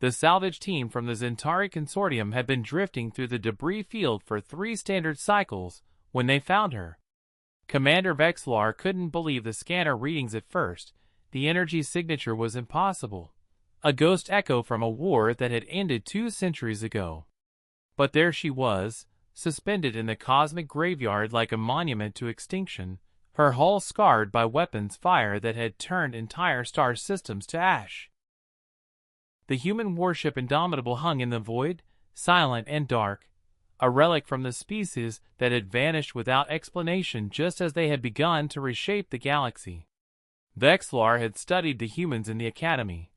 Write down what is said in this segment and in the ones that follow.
The salvage team from the Zentari Consortium had been drifting through the debris field for 3 standard cycles when they found her. Commander Vexlar couldn't believe the scanner readings at first. The energy signature was impossible, a ghost echo from a war that had ended 2 centuries ago. But there she was, suspended in the cosmic graveyard like a monument to extinction, her hull scarred by weapons fire that had turned entire star systems to ash. The human warship Indomitable hung in the void, silent and dark, a relic from the species that had vanished without explanation just as they had begun to reshape the galaxy. Vexlar had studied the humans in the Academy,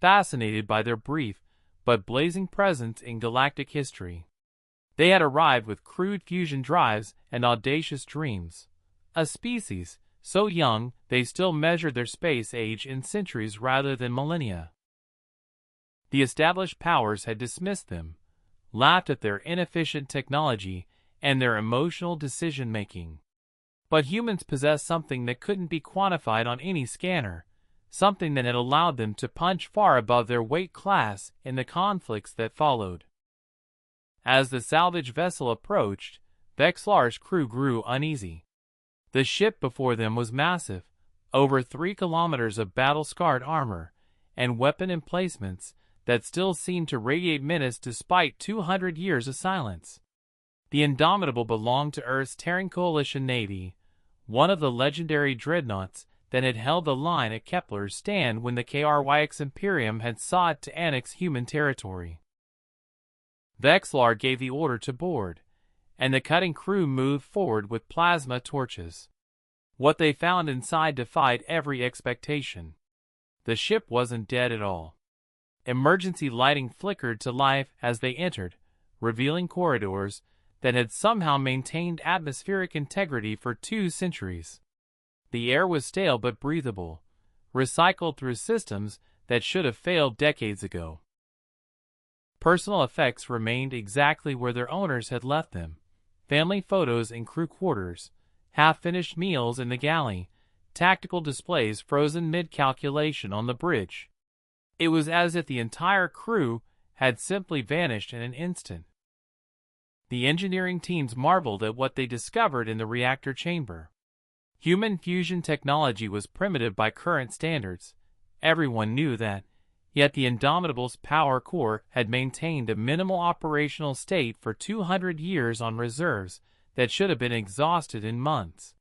fascinated by their brief but blazing presence in galactic history. They had arrived with crude fusion drives and audacious dreams, a species so young they still measured their space age in centuries rather than millennia. The established powers had dismissed them, laughed at their inefficient technology and their emotional decision-making. But humans possessed something that couldn't be quantified on any scanner, something that had allowed them to punch far above their weight class in the conflicts that followed. As the salvage vessel approached, Vexlar's crew grew uneasy. The ship before them was massive, over 3 kilometers of battle-scarred armor, and weapon emplacements that still seemed to radiate menace despite 200 years of silence. The Indomitable belonged to Earth's Terran Coalition Navy, one of the legendary dreadnoughts that had held the line at Kepler's stand when the KRYX Imperium had sought to annex human territory. Vexlar gave the order to board, and the cutting crew moved forward with plasma torches. What they found inside defied every expectation. The ship wasn't dead at all. Emergency lighting flickered to life as they entered, revealing corridors that had somehow maintained atmospheric integrity for 2 centuries. The air was stale but breathable, recycled through systems that should have failed decades ago. Personal effects remained exactly where their owners had left them. Family photos in crew quarters, half-finished meals in the galley, tactical displays frozen mid-calculation on the bridge. It was as if the entire crew had simply vanished in an instant. The engineering teams marveled at what they discovered in the reactor chamber. Human fusion technology was primitive by current standards. Everyone knew that, yet the Indomitable's power core had maintained a minimal operational state for 200 years on reserves that should have been exhausted in months.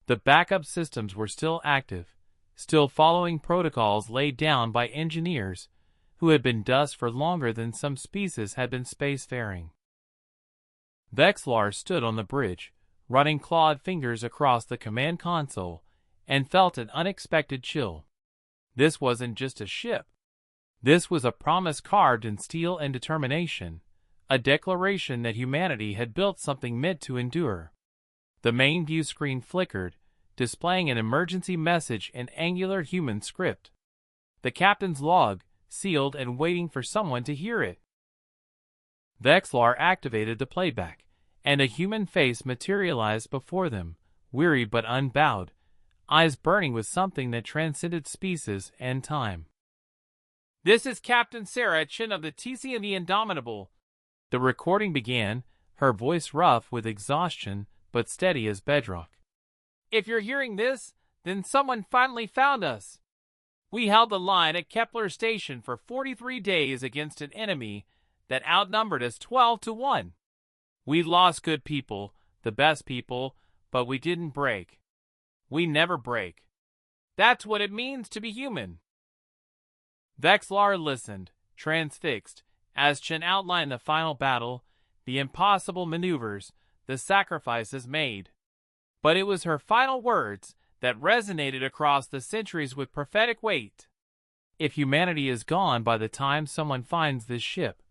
The backup systems were still active, still following protocols laid down by engineers who had been dust for longer than some species had been spacefaring. Vexlar stood on the bridge, running clawed fingers across the command console, and felt an unexpected chill. This wasn't just a ship. This was a promise carved in steel and determination, a declaration that humanity had built something meant to endure. The main view screen flickered, displaying an emergency message in angular human script. The captain's log, sealed and waiting for someone to hear it. Vexlar activated the playback, and a human face materialized before them, weary but unbowed, eyes burning with something that transcended species and time. "This is Captain Sarah Chin of the TCNE Indomitable." The recording began, her voice rough with exhaustion but steady as bedrock. "If you're hearing this, then someone finally found us. We held the line at Kepler Station for 43 days against an enemy that outnumbered us 12 to 1. We lost good people, the best people, but we didn't break. We never break. That's what it means to be human." Vexlar listened, transfixed, as Chen outlined the final battle, the impossible maneuvers, the sacrifices made. But it was her final words that resonated across the centuries with prophetic weight. "If humanity is gone by the time someone finds this ship,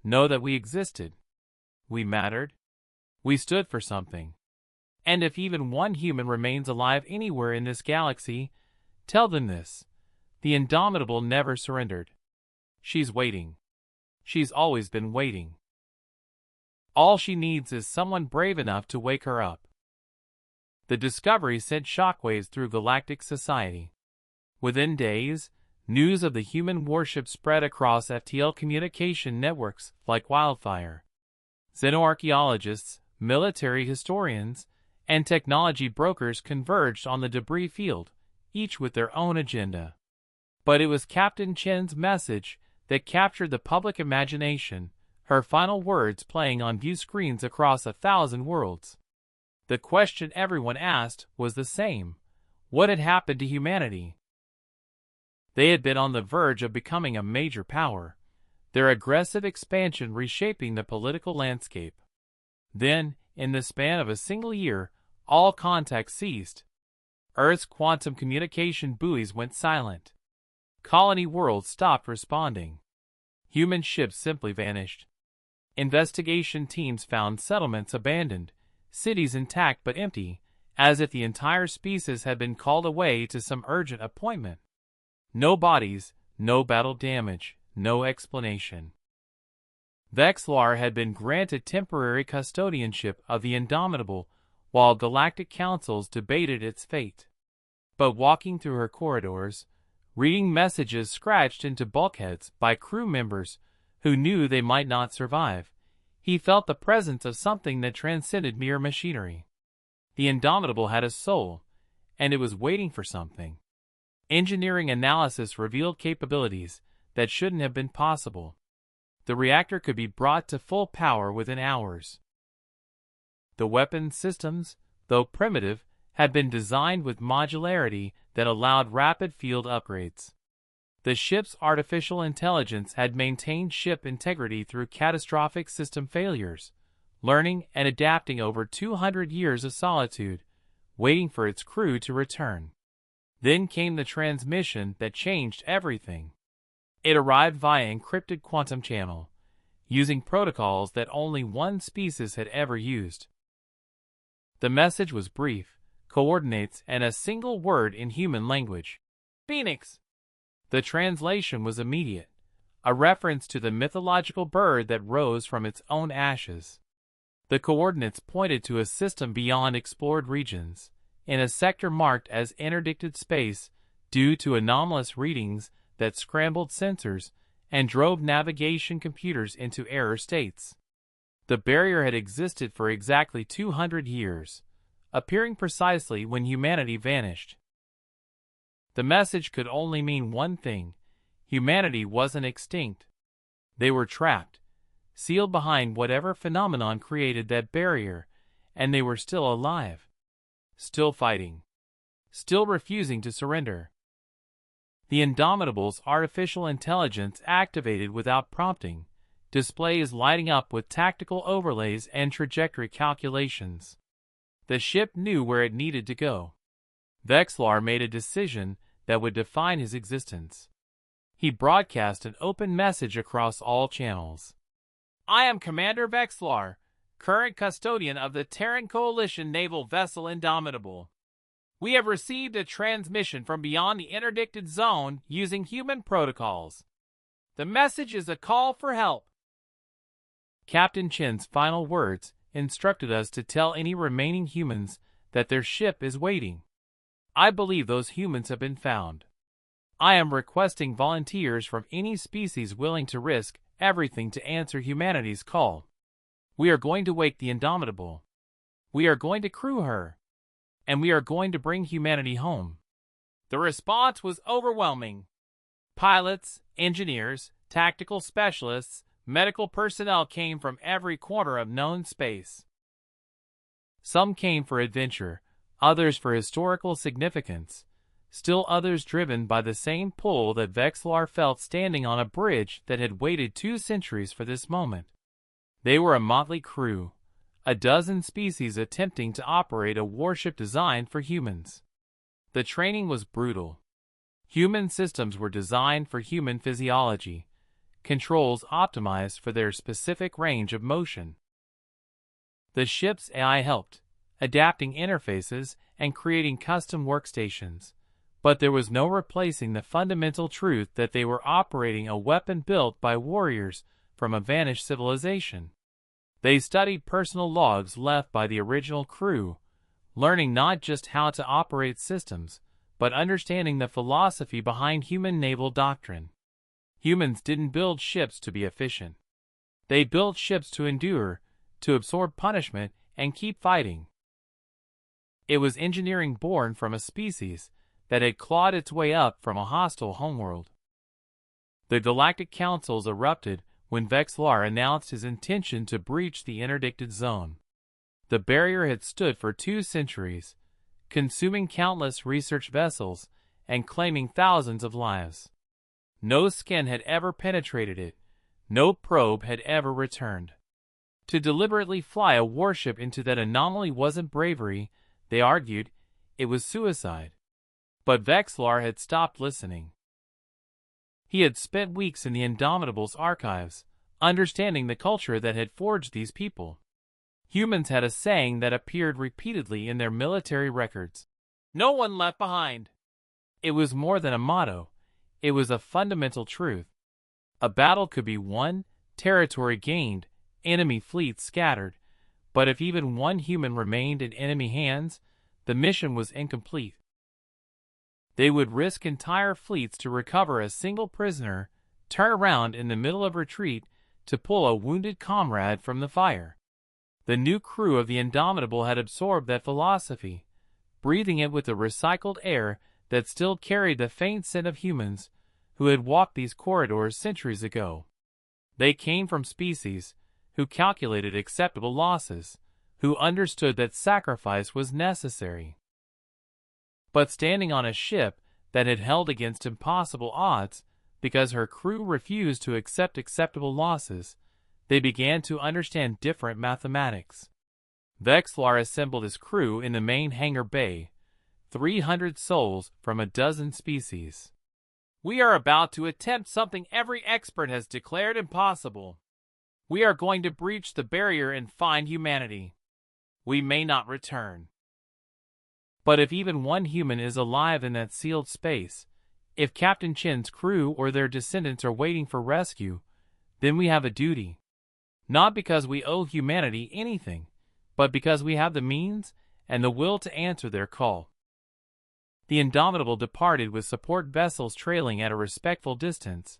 know that we existed. We mattered. We stood for something. And if even one human remains alive anywhere in this galaxy, tell them this. The Indomitable never surrendered. She's waiting. She's always been waiting. All she needs is someone brave enough to wake her up." The discovery sent shockwaves through galactic society. Within days, news of the human warship spread across FTL communication networks like wildfire. Xenoarchaeologists, military historians, and technology brokers converged on the debris field, each with their own agenda. But it was Captain Chen's message that captured the public imagination, her final words playing on view screens across 1,000 worlds. The question everyone asked was the same: what had happened to humanity? They had been on the verge of becoming a major power, their aggressive expansion reshaping the political landscape. Then, in the span of a single year, all contact ceased. Earth's quantum communication buoys went silent. Colony worlds stopped responding. Human ships simply vanished. Investigation teams found settlements abandoned, cities intact but empty, as if the entire species had been called away to some urgent appointment. No bodies, no battle damage, no explanation. Vexlar had been granted temporary custodianship of the Indomitable while galactic councils debated its fate. But walking through her corridors, reading messages scratched into bulkheads by crew members who knew they might not survive, he felt the presence of something that transcended mere machinery. The Indomitable had a soul, and it was waiting for something. Engineering analysis revealed capabilities that shouldn't have been possible. The reactor could be brought to full power within hours. The weapon systems, though primitive, had been designed with modularity that allowed rapid field upgrades. The ship's artificial intelligence had maintained ship integrity through catastrophic system failures, learning and adapting over 200 years of solitude, waiting for its crew to return. Then came the transmission that changed everything. It arrived via encrypted quantum channel, using protocols that only one species had ever used. The message was brief, coordinates, and a single word in human language: Phoenix. The translation was immediate, a reference to the mythological bird that rose from its own ashes. The coordinates pointed to a system beyond explored regions, in a sector marked as interdicted space due to anomalous readings that scrambled sensors and drove navigation computers into error states. The barrier had existed for exactly 200 years, appearing precisely when humanity vanished. The message could only mean one thing: humanity wasn't extinct. They were trapped, sealed behind whatever phenomenon created that barrier, and they were still alive, still fighting, still refusing to surrender. The Indomitable's artificial intelligence activated without prompting, displays lighting up with tactical overlays and trajectory calculations. The ship knew where it needed to go. Vexlar made a decision that would define his existence. He broadcast an open message across all channels. I am Commander Vexlar, current custodian of the Terran Coalition naval vessel Indomitable. We have received a transmission from beyond the interdicted zone using human protocols. The message is a call for help. Captain Chen's final words instructed us to tell any remaining humans that their ship is waiting. I believe those humans have been found. I am requesting volunteers from any species willing to risk everything to answer humanity's call. We are going to wake the Indomitable. We are going to crew her. And we are going to bring humanity home. The response was overwhelming. Pilots, engineers, tactical specialists, medical personnel came from every corner of known space. Some came for adventure, others for historical significance, still others driven by the same pull that Vexlar felt standing on a bridge that had waited 2 centuries for this moment. They were a motley crew, a dozen species attempting to operate a warship designed for humans. The training was brutal. Human systems were designed for human physiology, controls optimized for their specific range of motion. The ship's AI helped, adapting interfaces and creating custom workstations, but there was no replacing the fundamental truth that they were operating a weapon built by warriors from a vanished civilization. They studied personal logs left by the original crew, learning not just how to operate systems, but understanding the philosophy behind human naval doctrine. Humans didn't build ships to be efficient. They built ships to endure, to absorb punishment, and keep fighting. It was engineering born from a species that had clawed its way up from a hostile homeworld. The galactic councils erupted when Vexlar announced his intention to breach the interdicted zone. The barrier had stood for 2 centuries, consuming countless research vessels and claiming thousands of lives. No skin had ever penetrated it. No probe had ever returned. To deliberately fly a warship into that anomaly wasn't bravery, they argued, it was suicide. But Vexlar had stopped listening. He had spent weeks in the Indomitable's archives, understanding the culture that had forged these people. Humans had a saying that appeared repeatedly in their military records. No one left behind. It was more than a motto. It was a fundamental truth. A battle could be won, territory gained, enemy fleets scattered, but if even one human remained in enemy hands, the mission was incomplete. They would risk entire fleets to recover a single prisoner, turn around in the middle of retreat to pull a wounded comrade from the fire. The new crew of the Indomitable had absorbed that philosophy, breathing it with the recycled air that still carried the faint scent of humans who had walked these corridors centuries ago. They came from species who calculated acceptable losses, who understood that sacrifice was necessary. But standing on a ship that had held against impossible odds because her crew refused to accept acceptable losses, they began to understand different mathematics. Vexlar assembled his crew in the main hangar bay, 300 souls from a dozen species. We are about to attempt something every expert has declared impossible. We are going to breach the barrier and find humanity. We may not return. But if even one human is alive in that sealed space, if Captain Chen's crew or their descendants are waiting for rescue, then we have a duty. Not because we owe humanity anything, but because we have the means and the will to answer their call. The Indomitable departed with support vessels trailing at a respectful distance,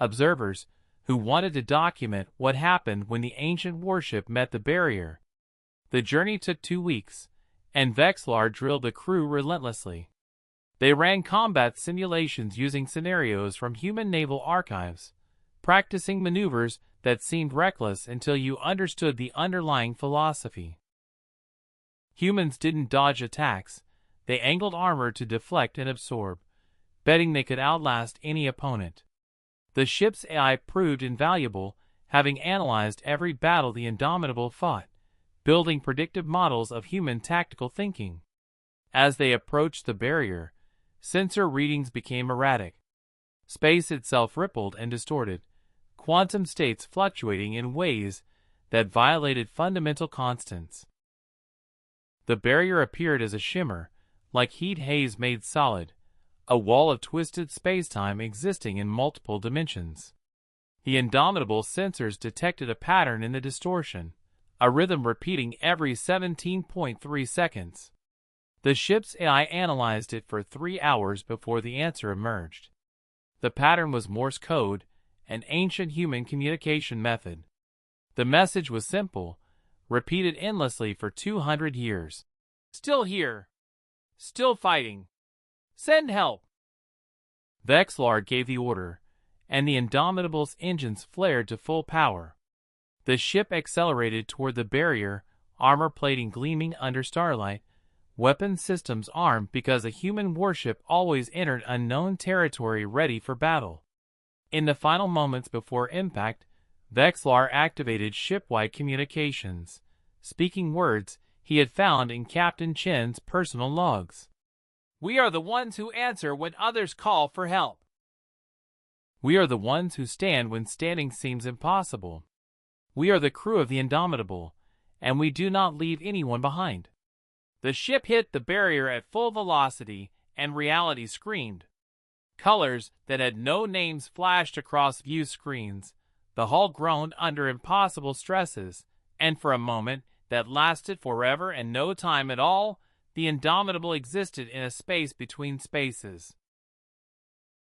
observers who wanted to document what happened when the ancient warship met the barrier. The journey took 2 weeks, and Vexlar drilled the crew relentlessly. They ran combat simulations using scenarios from human naval archives, practicing maneuvers that seemed reckless until you understood the underlying philosophy. Humans didn't dodge attacks, they angled armor to deflect and absorb, betting they could outlast any opponent. The ship's AI proved invaluable, having analyzed every battle the Indomitable fought, building predictive models of human tactical thinking. As they approached the barrier, sensor readings became erratic. Space itself rippled and distorted, quantum states fluctuating in ways that violated fundamental constants. The barrier appeared as a shimmer, like heat haze made solid, a wall of twisted spacetime existing in multiple dimensions. The Indomitable sensors detected a pattern in the distortion, a rhythm repeating every 17.3 seconds. The ship's AI analyzed it for 3 hours before the answer emerged. The pattern was Morse code, an ancient human communication method. The message was simple, repeated endlessly for 200 years. Still here. Still fighting. Send help. Vexlar gave the order, and the Indomitable's engines flared to full power. The ship accelerated toward the barrier, armor plating gleaming under starlight, weapon systems armed because a human warship always entered unknown territory ready for battle. In the final moments before impact, Vexlar activated ship-wide communications, speaking words he had found in Captain Chen's personal logs. We are the ones who answer when others call for help. We are the ones who stand when standing seems impossible. We are the crew of the Indomitable, and we do not leave anyone behind. The ship hit the barrier at full velocity, and reality screamed. Colors that had no names flashed across view screens. The hull groaned under impossible stresses, and for a moment that lasted forever and no time at all, the Indomitable existed in a space between spaces.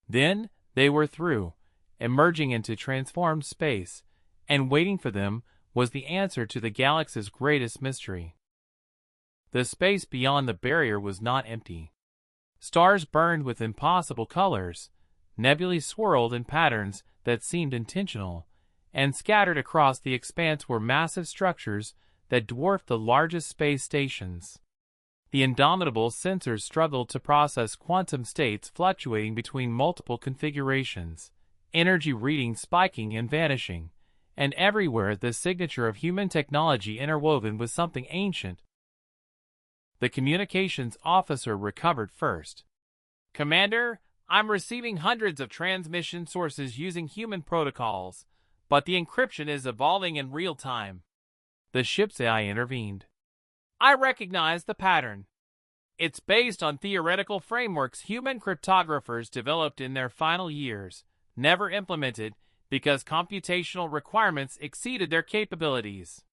Then they were through, emerging into transformed space, and waiting for them was the answer to the galaxy's greatest mystery. The space beyond the barrier was not empty. Stars burned with impossible colors, nebulae swirled in patterns that seemed intentional, and scattered across the expanse were massive structures that dwarfed the largest space stations. The Indomitable's sensors struggled to process quantum states fluctuating between multiple configurations, energy readings spiking and vanishing, and everywhere the signature of human technology interwoven with something ancient. The communications officer recovered first. "Commander, I'm receiving hundreds of transmission sources using human protocols, but the encryption is evolving in real time." The ship's AI intervened. "I recognize the pattern. It's based on theoretical frameworks human cryptographers developed in their final years, never implemented because computational requirements exceeded their capabilities."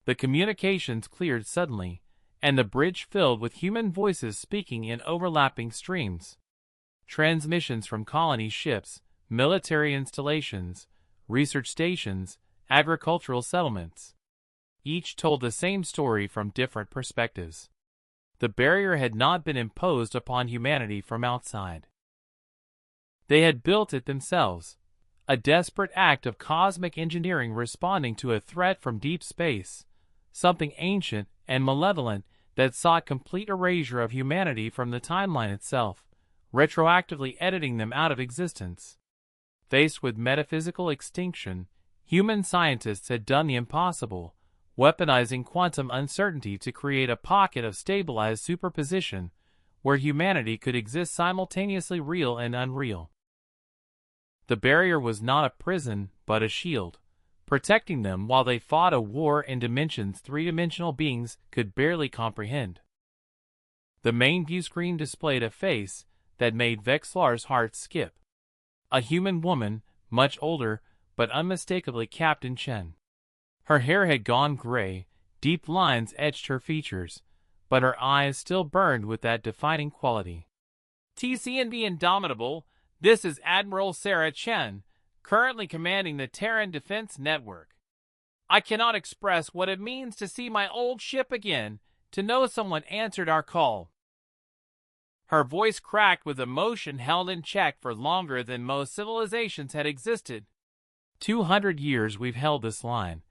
The communications cleared suddenly, and the bridge filled with human voices speaking in overlapping streams. Transmissions from colony ships, military installations, research stations, agricultural settlements. Each told the same story from different perspectives. The barrier had not been imposed upon humanity from outside. They had built it themselves, a desperate act of cosmic engineering responding to a threat from deep space, something ancient and malevolent that sought complete erasure of humanity from the timeline itself, retroactively editing them out of existence. Faced with metaphysical extinction, human scientists had done the impossible, weaponizing quantum uncertainty to create a pocket of stabilized superposition where humanity could exist simultaneously real and unreal. The barrier was not a prison, but a shield, protecting them while they fought a war in dimensions three-dimensional beings could barely comprehend. The main view screen displayed a face that made Vexlar's heart skip. A human woman, much older, but unmistakably Captain Chen. Her hair had gone gray, deep lines etched her features, but her eyes still burned with that defining quality. "TCNB Indomitable, this is Admiral Sarah Chen, currently commanding the Terran Defense Network. I cannot express what it means to see my old ship again, to know someone answered our call." Her voice cracked with emotion held in check for longer than most civilizations had existed. 200 years we've held this line,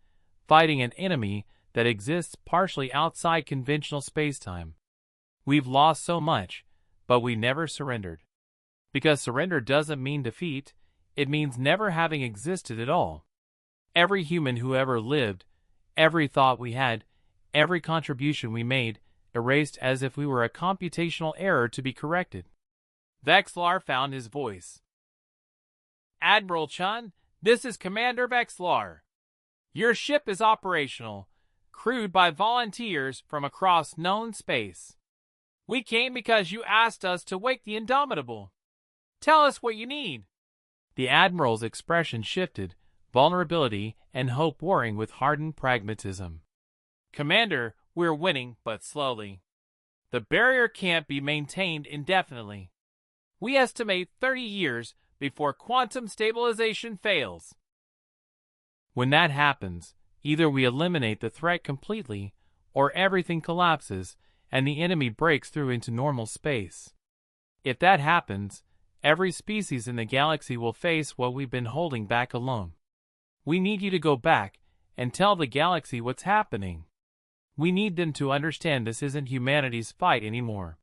fighting an enemy that exists partially outside conventional spacetime. We've lost so much, but we never surrendered. Because surrender doesn't mean defeat, it means never having existed at all. Every human who ever lived, every thought we had, every contribution we made, erased as if we were a computational error to be corrected. Vexlar found his voice. "Admiral Chun, this is Commander Vexlar. Your ship is operational, crewed by volunteers from across known space. We came because you asked us to wake the Indomitable. Tell us what you need." The Admiral's expression shifted, vulnerability and hope warring with hardened pragmatism. "Commander, we're winning, but slowly. The barrier can't be maintained indefinitely. We estimate 30 years before quantum stabilization fails. When that happens, either we eliminate the threat completely, or everything collapses and the enemy breaks through into normal space. If that happens, every species in the galaxy will face what we've been holding back alone. We need you to go back and tell the galaxy what's happening. We need them to understand this isn't humanity's fight anymore.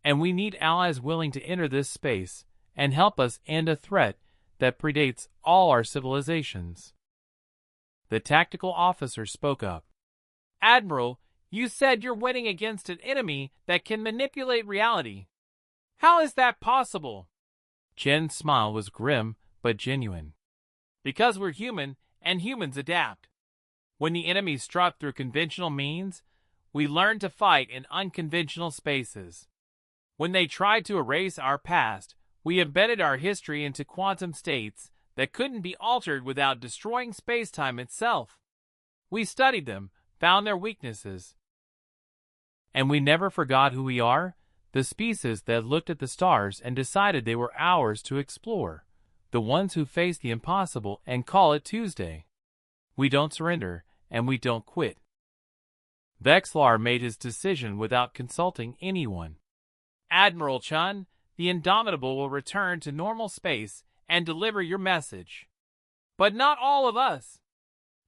And we need allies willing to enter this space and help us end a threat that predates all our civilizations." The tactical officer spoke up. "Admiral, you said you're winning against an enemy that can manipulate reality. How is that possible?" Chen's smile was grim but genuine. "Because we're human, and humans adapt. When the enemy struck through conventional means, we learned to fight in unconventional spaces. When they tried to erase our past, we embedded our history into quantum states that couldn't be altered without destroying spacetime itself. We studied them, found their weaknesses, And we never forgot who we are, the species that looked at the stars and decided they were ours to explore, the ones who face the impossible and call it Tuesday. We don't surrender, and we don't quit. Vexlar made his decision without consulting anyone. Admiral Chun, the Indomitable will return to normal space and deliver your message. But not all of us.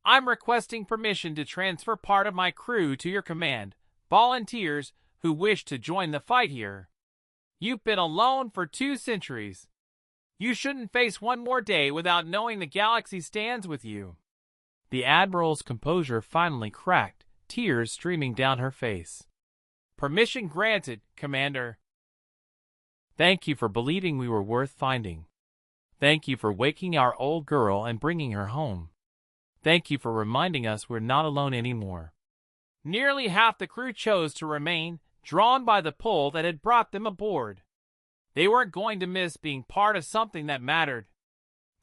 I'm requesting permission to transfer part of my crew to your command, volunteers who wish to join the fight here. You've been alone for 2 centuries. You shouldn't face one more day without knowing the galaxy stands with you. The Admiral's composure finally cracked, tears streaming down her face. Permission granted, Commander. Thank you for believing we were worth finding. Thank you for waking our old girl and bringing her home. Thank you for reminding us we're not alone anymore. Nearly half the crew chose to remain, drawn by the pull that had brought them aboard. They weren't going to miss being part of something that mattered.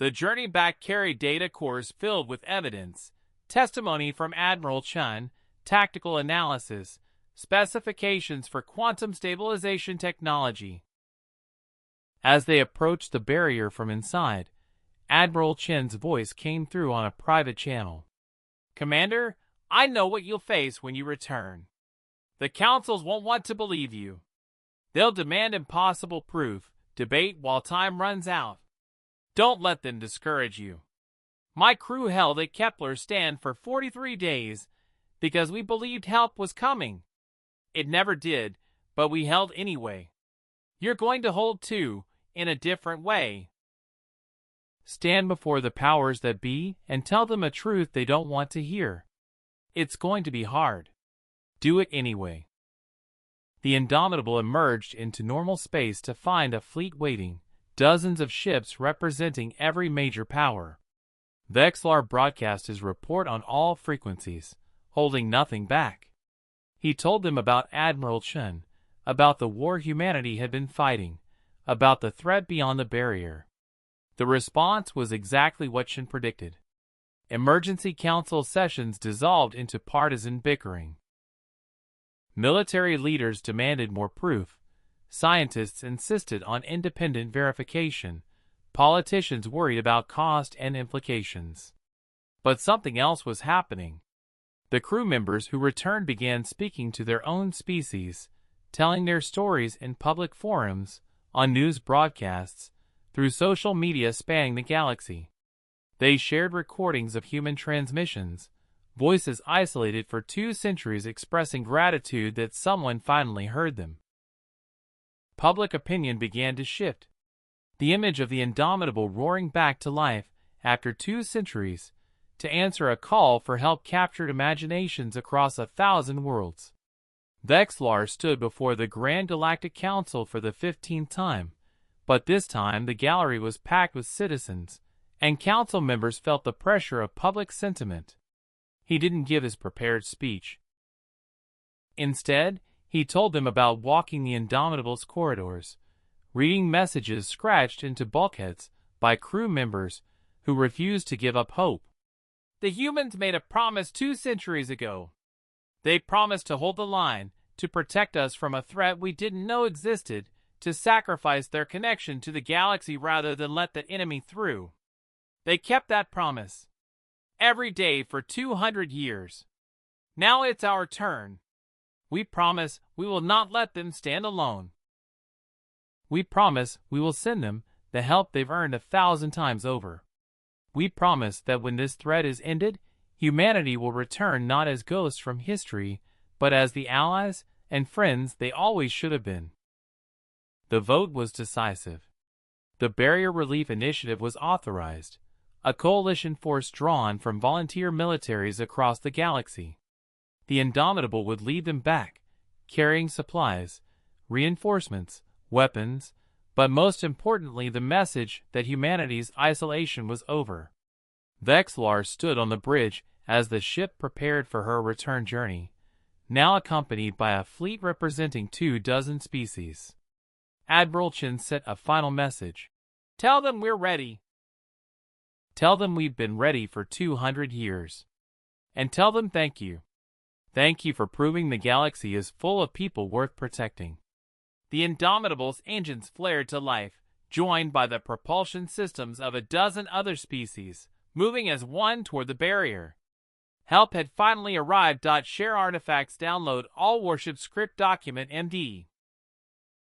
The journey back carried data cores filled with evidence, testimony from Admiral Chun, tactical analysis, specifications for quantum stabilization technology. As they approached the barrier from inside, Admiral Chen's voice came through on a private channel. Commander, I know what you'll face when you return. The councils won't want to believe you. They'll demand impossible proof, debate while time runs out. Don't let them discourage you. My crew held a Kepler stand for 43 days because we believed help was coming. It never did, but we held anyway. You're going to hold too, in a different way. Stand before the powers that be and tell them a truth they don't want to hear. It's going to be hard. Do it anyway. The Indomitable emerged into normal space to find a fleet waiting, dozens of ships representing every major power. Vexlar broadcast his report on all frequencies, holding nothing back. He told them about Admiral Chun, about the war humanity had been fighting, about the threat beyond the barrier. The response was exactly what Chun predicted. Emergency council sessions dissolved into partisan bickering. Military leaders demanded more proof. Scientists insisted on independent verification. Politicians worried about cost and implications. But something else was happening. The crew members who returned began speaking to their own species, telling their stories in public forums, on news broadcasts, through social media spanning the galaxy. They shared recordings of human transmissions, voices isolated for 2 centuries expressing gratitude that someone finally heard them. Public opinion began to shift. The image of the Indomitable roaring back to life after 2 centuries to answer a call for help captured imaginations across 1,000 worlds. Vexlar stood before the Grand Galactic Council for the 15th time, but this time the gallery was packed with citizens, and council members felt the pressure of public sentiment. He didn't give his prepared speech. Instead, he told them about walking the Indomitable's corridors, reading messages scratched into bulkheads by crew members who refused to give up hope. The humans made a promise 2 centuries ago. They promised to hold the line, to protect us from a threat we didn't know existed, to sacrifice their connection to the galaxy rather than let the enemy through. They kept that promise. Every day for 200 years. Now it's our turn. We promise we will not let them stand alone. We promise we will send them the help they've earned 1,000 times over. We promise that when this threat is ended, humanity will return not as ghosts from history, but as the allies and friends they always should have been. The vote was decisive. The Barrier Relief Initiative was authorized, a coalition force drawn from volunteer militaries across the galaxy. The Indomitable would lead them back, carrying supplies, reinforcements, weapons, but most importantly the message that humanity's isolation was over. Vexlar stood on the bridge as the ship prepared for her return journey, now accompanied by a fleet representing 24 species. Admiral Chen sent a final message. Tell them we're ready. Tell them we've been ready for 200 years. And tell them thank you. Thank you for proving the galaxy is full of people worth protecting. The Indomitable's engines flared to life, joined by the propulsion systems of a dozen other species, moving as one toward the barrier. Help had finally arrived. Share artifacts. Download all Warship script document MD.